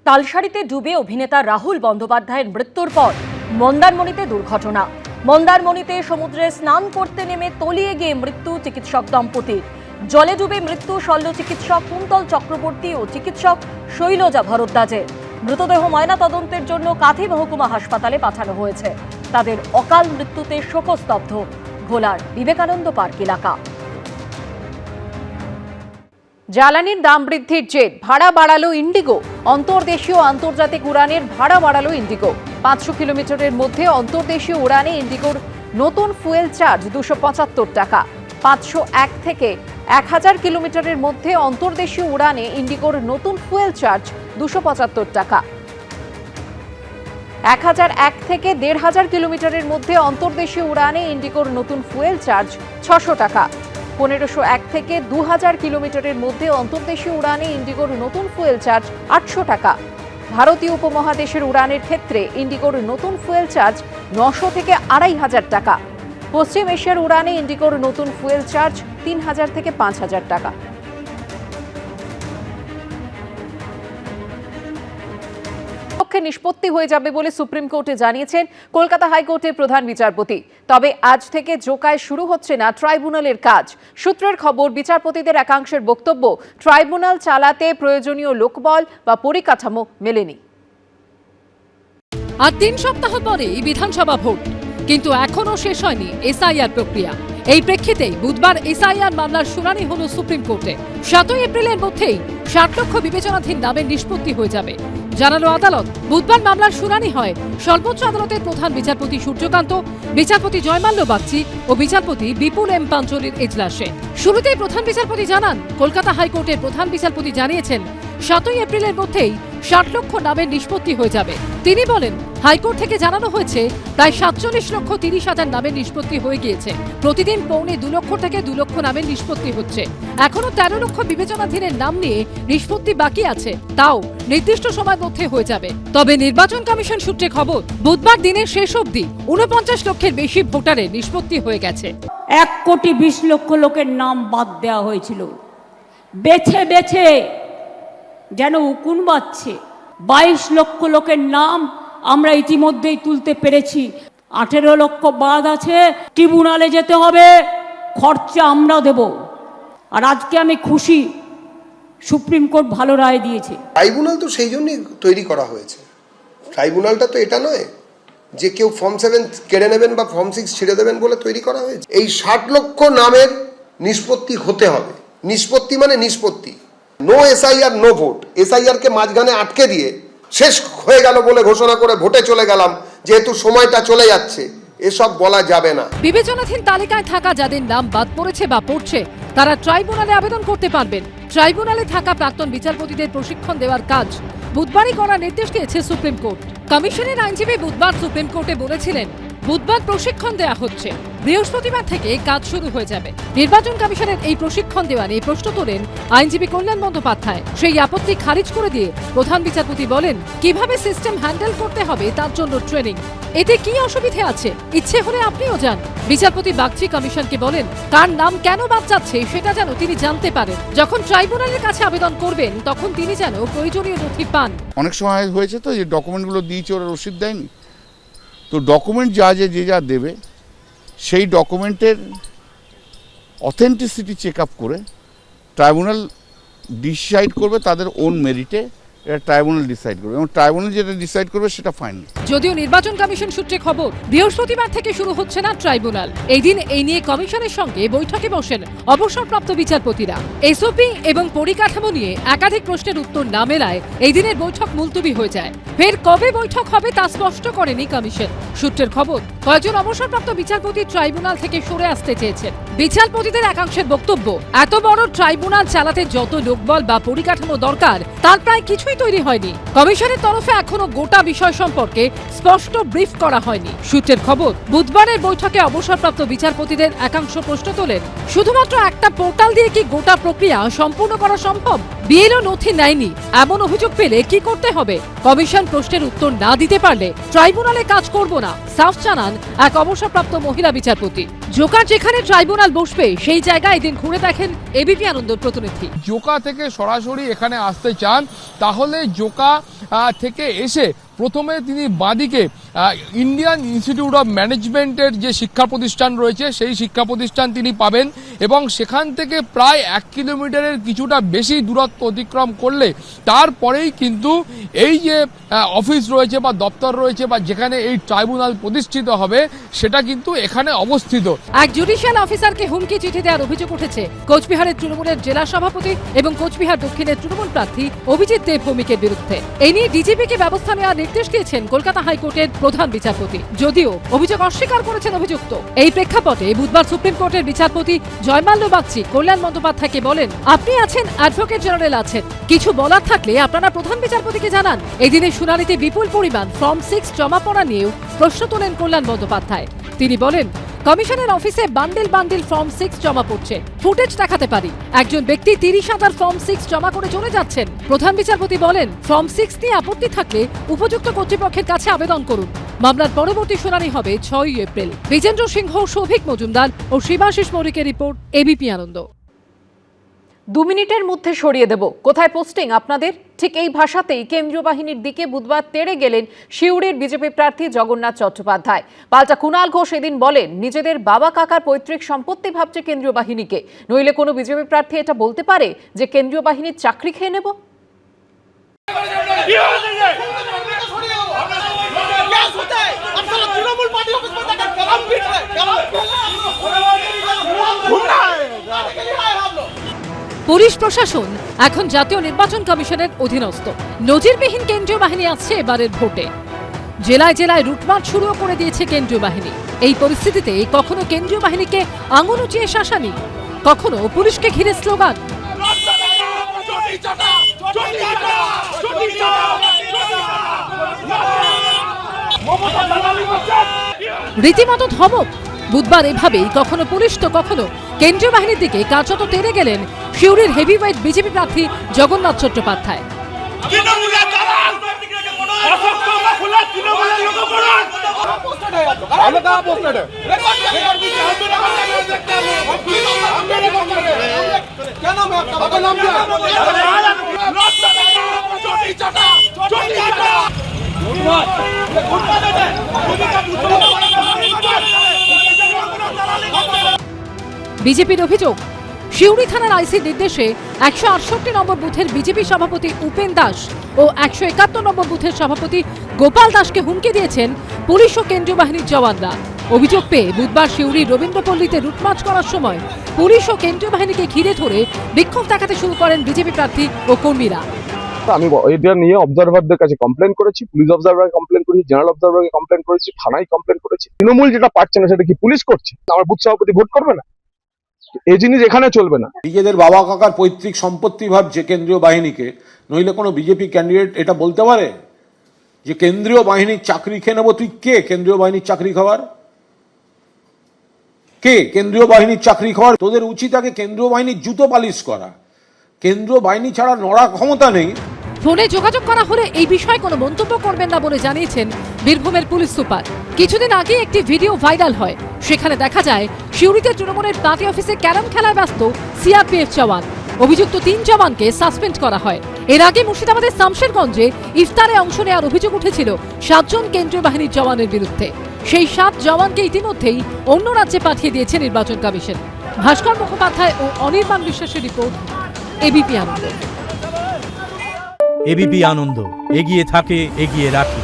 তালসারিতে ডুবে অভিনেতা রাহুল বন্দ্যোপাধ্যায়ের মৃত্যুর পর মন্দারমণিতে দুর্ঘটনা। মন্দারমণিতে সমুদ্রে স্নান করতে নেমে তলিয়ে গিয়ে মৃত্যু চিকিৎসক দম্পতির। জলে ডুবে মৃত্যু শল্য চিকিৎসক কুন্তল চক্রবর্তী ও চিকিৎসক শৈলজা ভরদ্বাজের। মৃতদেহ ময়নাতদন্তের জন্য কাঁথি মহকুমা হাসপাতালে পাঠানো হয়েছে। তাদের অকাল মৃত্যুতে শোকস্তব্ধ ভোলার বিবেকানন্দ পার্ক এলাকা। জ্বালানির দাম বৃদ্ধির জের ভাড়া বাড়ালো ইন্ডিগো। অন্তর্দেশীয় আন্তর্জাতিক উড়ানের ভাড়া বাড়ালো ইন্ডিগো। 500 কিলোমিটারের মধ্যে অন্তর্দেশীয় উড়ানে ইন্ডিগোর নতুন ফুয়েল চার্জ 275 টাকা। 501 থেকে 1000 কিলোমিটারের মধ্যে অন্তর্দেশীয় উড়ানে ইন্ডিগোর নতুন ফুয়েল চার্জ 275 টাকা। 1001 থেকে 1500 কিলোমিটারের মধ্যে অন্তর্দেশীয় উড়ানে ইন্ডিগোর নতুন ফুয়েল চার্জ 600 টাকা। 1501 থেকে 2000 কিলোমিটারের মধ্যে অন্তর্দেশীয় উড়ানে ইন্ডিগোর নতুন ফুয়েল চার্জ 800 টাকা। ভারতীয় উপমহাদেশের উড়ানের ক্ষেত্রে ইন্ডিগোর নতুন ফুয়েল চার্জ 900 থেকে 2500 টাকা। পশ্চিম এশিয়ার উড়ানে ইন্ডিগোর নতুন ফুয়েল চার্জ 3000 থেকে 5000 টাকা। নিষ্পত্তি হয়ে যাবে বলে সুপ্রিম কোর্টে জানিয়েছেন কলকাতা হাইকোর্টের প্রধান বিচারপতি। তবে আজ থেকে জোকায় শুরু হচ্ছে না ট্রাইব্যুনালের কাজ। সূত্রের খবর, বিচারপতিদের একাংশের বক্তব্য, ট্রাইব্যুনাল চালাতে প্রয়োজনীয় লোকবল বা পরিকাঠামো মেলেনি। আর 3 সপ্তাহ পরে বিধানসভা ভোট, কিন্তু এখনো শেষ হয়নি এসআইআর প্রক্রিয়া। এই প্রেক্ষিতেই বুধবার এসআইআর মামলার শুনানি হলো সুপ্রিম কোর্টে। 7 এপ্রিলের মধ্যেই 60 লক্ষ বিবেচনাধীন নামের নিষ্পত্তি হয়ে যাবে জানালো আদালত। বুধবার মামলার শুনানি হয় সর্বোচ্চ আদালতের প্রধান বিচারপতি সূর্যকান্ত, বিচারপতি জয়মাল্য বাগচি ও বিচারপতি বিপুল এম পাঞ্চলির এজলাসে। শুরুতেই প্রধান বিচারপতি জানান, কলকাতা হাইকোর্টের প্রধান বিচারপতি জানিয়েছেন 7 এপ্রিলের মধ্যেই 60 লক্ষ নামের নিষ্পত্তি হয়ে যাবে। তিনি বলেন, হাইকোর্ট থেকে জানানো হয়েছে প্রায় 47,30,000 নামের নিষ্পত্তি হয়ে গিয়েছে। প্রতিদিন পৌনে 2 লক্ষ থেকে 2 লক্ষ নামের নিষ্পত্তি হচ্ছে। এখনো 13 লক্ষ বিবেচনাধীনের নাম নিয়ে নিষ্পত্তি বাকি আছে, তাও নির্দিষ্ট সময়ের মধ্যে হয়ে যাবে। তবে নির্বাচন কমিশন সূত্রে খবর, বুধবার দিনের শেষ অবধি 49 লক্ষের বেশি ভোটারের নিষ্পত্তি হয়ে গেছে। 1,20,00,000 লোকের নাম বাদ দেওয়া হয়েছিল। বেছে বেছে যেন উকুন বাজছে। 22 লক্ষ লোকের নাম আমরা ইতিমধ্যেই তুলতে পেরেছি। 18 লক্ষ বাদ আছে। ট্রিব্যুনালে যেতে হবে, খরচা আমরা দেব। আর আজকে আমি খুশি, সুপ্রিম কোর্ট ভালো রায় দিয়েছে। ট্রাইব্যুনাল তো সেই জন্যই তৈরি করা হয়েছে। ট্রাইব্যুনালটা তো এটা নয় যে কেউ ফর্ম 7 কেড়ে নেবেন বা ফর্ম 6 ছেড়ে দেবেন বলে তৈরি করা হয়েছে। এই 60 লক্ষ নামের নিষ্পত্তি হতে হবে। নিষ্পত্তি মানে নিষ্পত্তি, no SIR no vote. SIR কে মাঝখানে আটকে দিয়ে শেষ হয়ে গেল বলে ঘোষণা করে ভোটে চলে গেলাম, যেহেতু সময়টা চলে যাচ্ছে, এসব বলা যাবে না। বিবেচনাধীন তালিকায় থাকা যাদের নাম বাদ পড়েছে বা পড়ছে, তারা ট্রাইব্যুনালে আবেদন করতে পারবেন। ট্রাইব্যুনালে থাকা প্রাক্তন বিচারপতিদের প্রশিক্ষণ দেওয়ার কাজ বুধবারই করার নির্দেশ দিয়েছে সুপ্রিম কোর্ট। কমিশনের আইনজীবী বুধবার সুপ্রিম কোর্টে বলেছিলেন, বুধবার প্রশিক্ষণ দেওয়া হচ্ছে, বৃহস্পতিবার থেকে কাজ শুরু হয়ে যাবে। নির্বাচন কমিশনের এই প্রশিক্ষণ দেওয়া নিয়ে প্রশ্ন তোলেন আইনজীবী কল্যাণ বন্দ্যোপাধ্যায়। সেই আপত্তি খারিজ করে দিয়ে প্রধান বিচারপতি বলেন, কিভাবে সিস্টেম হ্যান্ডেল করতে হবে তার জন্য ট্রেনিং। এতে কি অসুবিধে আছে? ইচ্ছে হলে আপনিও যান। বিচারপতি বাগচি কমিশনকে বলেন, কার নাম কেন বাদ যাচ্ছে সেটা যেন তিনি জানতে পারেন। যখন ট্রাইব্যুনালের কাছে আবেদন করবেন, তখন তিনি যেন প্রয়োজনীয় নথি পান। অনেক সময় হয়েছে তো যে ডকুমেন্টগুলো দিয়েছে, ওরা রসিদ দেয়নি। তো ডকুমেন্ট যে যা দেবে, সেই ডকুমেন্টের অথেন্টিসিটি চেক আপ করে ট্রাইব্যুনাল ডিসাইড করবে তাদের ওন মেরিটে। এটা ট্রাইব্যুনাল ডিসাইড করবে এবং ট্রাইব্যুনাল যেটা ডিসাইড করবে সেটা ফাইনাল। যদিও নির্বাচন কমিশন সূত্রে খবর, বৃহস্পতিবার থেকে শুরু হচ্ছে না ট্রাইব্যুনাল। এই দিন এই নিয়ে কমিশনের সঙ্গে বৈঠকে বসেন অবসরপ্রাপ্ত বিচারপতিরা। এসওপি এবং পরিকাঠামো নিয়ে একাধিক প্রশ্নের উত্তর না মেলায় এই দিনের বৈঠক মুলতবি হয়ে যায়। ফের কবে বৈঠক হবে তা স্পষ্ট করেনি কমিশন। সূত্রের খবর, কয়েকজন অবসরপ্রাপ্ত বিচারপতি ট্রাইব্যুনাল থেকে সরে আসতে চেয়েছেন। বিচারপতিদের একাংশের বক্তব্য, এত বড় ট্রাইব্যুনাল চালাতে যত লোকবল বা পরিকাঠামো দরকার তার প্রায় কিছুই তৈরি হয়নি। কমিশনের তরফে এখনো গোটা বিষয় সম্পর্কে স্পষ্ট ব্রিফ করা হয়নি। সূত্রের খবর, বুধবারের বৈঠকে অবসরপ্রাপ্ত বিচারপতিদের একাংশ প্রশ্ন তোলেন, শুধুমাত্র একটা পোর্টাল দিয়ে কি গোটা প্রক্রিয়া সম্পূর্ণ করা সম্ভব? বিএলও নথি নেয়নি এমন অভিযোগ পেলে কি করতে হবে? কমিশন প্রশ্নের উত্তর না দিতে পারলে ট্রাইব্যুনালে কাজ করব না, সাফ জানান এক অবসরপ্রাপ্ত মহিলা বিচারপতি। জোকার যেখানে ট্রাইব্যুনাল বসবে সেই জায়গায় এদিন ঘুরে দেখেন এবিপি আনন্দর প্রতিনিধি। জোকা থেকে সরাসরি এখানে আসতে চান তাহলে জোকা থেকে এসে প্রথমে তিনি বাঁদিকে ইন্ডিয়ান ইনস্টিটিউট অফ ম্যানেজমেন্টের যে শিক্ষা প্রতিষ্ঠান রয়েছে সেই শিক্ষা প্রতিষ্ঠান তিনি পাবেন এবং সেখান থেকে প্রায় 1 কিলোমিটারের কিছুটা বেশি দূরত্ব অতিক্রম করলে তারপরেই কিন্তু এই যে অফিস রয়েছে বা দপ্তর রয়েছে বা যেখানে এই ট্রাইব্যুনাল প্রতিষ্ঠিত হবে সেটা কিন্তু এখানে অবস্থিত। এক জুডিশিয়াল অফিসারকে হুমকি চিঠি দেওয়ার অভিযোগ উঠেছে কোচবিহারের তৃণমূলের জেলা সভাপতি এবং কোচবিহার দক্ষিণের তৃণমূল প্রার্থী অভিজিৎ দেব ভৌমিকের বিরুদ্ধে। এই নিয়ে ডিজিপিকে ব্যবস্থা নেওয়ার নির্দেশ দিয়েছেন কলকাতা হাইকোর্টের প্রধান বিচারপতি, যদিও অভিযোগ অস্বীকার করেছেন অভিযুক্ত। এই প্রেক্ষাপটে বুধবার সুপ্রিম কোর্টের বিচারপতি জয়মাল্য বাগচি কল্যাণ বন্দ্যোপাধ্যায়কে বলেন, আপনি আছেন, অ্যাডভোকেট জেনারেল আছেন, কিছু বলার থাকলে আপনারা প্রধান বিচারপতিকে জানান। এই দিনের শুনানিতে বিপুল পরিমাণ ফর্ম 6 জমা পড়া নিয়েও প্রশ্ন তোলেন কল্যাণ বন্দ্যোপাধ্যায়। তিনি বলেন, কমিশনের অফিসে বান্ডিল বান্ডিল ফর্ম 6 জমা পড়ছে, ফুটেজ দেখাতে পারি। একজন ব্যক্তি 30,000 ফর্ম 6 জমা করে চলে যাচ্ছেন। প্রধান বিচারপতি বলেন, ফর্ম 6 নিয়ে আপত্তি থাকলে উপযুক্ত কর্তৃপক্ষের কাছে আবেদন করুন। মামলার পরবর্তী শুনানি হবে 6 এপ্রিল। বিজেন্দ্র সিংহ, সৌভিক মজুমদার ও শিবাশিস মৌরিকের রিপোর্ট, এবিপি আনন্দ। 2 মিনিটের মধ্যে সরিয়ে দেব। কোথায় পোস্টিং আপনাদের? ঠিক এই ভাষাতেই কেন্দ্রীয় বাহিনীর দিকে বুধবার তেড়ে গেলেন সিউড়ির বিজেপি প্রার্থী জগন্নাথ চট্টোপাধ্যায়। পাল্টা কুণাল ঘোষ এদিন বলেন, নিজেদের বাবা কাকার পৈতৃক সম্পত্তি ভাবছে কেন্দ্রীয় বাহিনীকে, নইলে কোনো বিজেপি প্রার্থী এটা বলতে পারে যে কেন্দ্রীয় বাহিনীর চাকরি খেয়ে নেব? পুলিশ প্রশাসন এখন জাতীয় নির্বাচন কমিশনের অধীনস্থ। নজিরবিহীন কেন্দ্রীয় বাহিনী আসছে এবারের ভোটে। জেলায় জেলায় রুটমার্চ শুরু করে দিয়েছে কেন্দ্রীয় বাহিনী। এই পরিস্থিতিতে কখনো কেন্দ্রীয় বাহিনীকে আঙুল উঁচিয়ে শাসানি, কখনো পুলিশকে ঘিরে স্লোগান। রীতিমতো ধমক। বুধবার এভাবেই কখনো পুলিশ তো কখনো কেন্দ্রীয় বাহিনীর দিকে কার্যত তেড়ে গেলেন সিউড়ির হেভিওয়েট বিজেপি প্রার্থী জগন্নাথ চট্টোপাধ্যায়। বিজেপির অভিযোগ, সিউড়ি থানার আইসির নির্দেশে 168 নম্বর বুথের বিজেপি সভাপতি উপেন দাস ও 171 নম্বর বুথের সভাপতি গোপাল দাসকে হুমকি দিয়েছেন পুলিশ ও কেন্দ্রীয় বাহিনীর জওয়ানরা। অভিযোগ পেয়ে বুধবার সিউড়ির রবীন্দ্রপল্লীতে রুটমার্চ করার সময় পুলিশ ও কেন্দ্রীয় বাহিনীকে ঘিরে ধরে বিক্ষোভ দেখাতে শুরু করেন বিজেপি প্রার্থী ও কর্মীরা। আমি এটা নিয়ে অবজারভারদের কাছে কমপ্লেন করেছি, পুলিশ অবজারভারকে কমপ্লেন করেছি, জেনারেল অবজারভারকে কমপ্লেন করেছি, থানায় কমপ্লেন করেছি। তৃণমূল যেটা পারছে না সেটা কি পুলিশ করছে? আমার বুথ সভাপতি ভোট করবে না? এই জিনিস এখানে চলবে না। নিজেদের বাবা কাকার পৈতৃক সম্পত্তি ভাবছে কেন্দ্রীয় বাহিনীকে, নইলে কোনো বিজেপি ক্যান্ডিডেট এটা বলতে পারে যে কেন্দ্রীয় বাহিনীর চাকরি খেয়ে নেবো? তুই কে কেন্দ্রীয় বাহিনীর চাকরি খাওয়ার? কে কেন্দ্রীয় বাহিনীর চাকরি খাওয়ার? তোদের উচিত আগে কেন্দ্রীয় বাহিনীর জুতো পালিশ করা। কেন্দ্রীয় বাহিনী ছাড়া নড়া ক্ষমতা নেই। ফোনে যোগাযোগ করা হলে এই বিষয়ে কোনো মন্তব্য করবেন না বলে জানিয়েছেন বীরভূমের পুলিশ সুপার। কিছুদিন আগে একটি ভিডিও ভাইরাল হয়, সেখানে দেখা যায় সিউড়িতে তৃণমূলের পার্টি অফিসে ক্যারাম খেলায় ব্যস্ত সিআরপিএফ জওয়ান। অভিযুক্ত 3 জওয়ানকে সাসপেন্ড করা হয়। এর আগে মুর্শিদাবাদের শামশেরগঞ্জে ইফতারে অংশ নেওয়ার অভিযোগ উঠেছিল 7 জন কেন্দ্রীয় বাহিনীর জওয়ানের বিরুদ্ধে। সেই 7 জওয়ানকে ইতিমধ্যেই অন্য রাজ্যে পাঠিয়ে দিয়েছে নির্বাচন কমিশন। ভাস্কর মুখোপাধ্যায় ও অনির্বাণ বিশ্বাসের রিপোর্ট, এবিপি আনন্দ। এবিপি আনন্দ, এগিয়ে থাকে, এগিয়ে রাখে।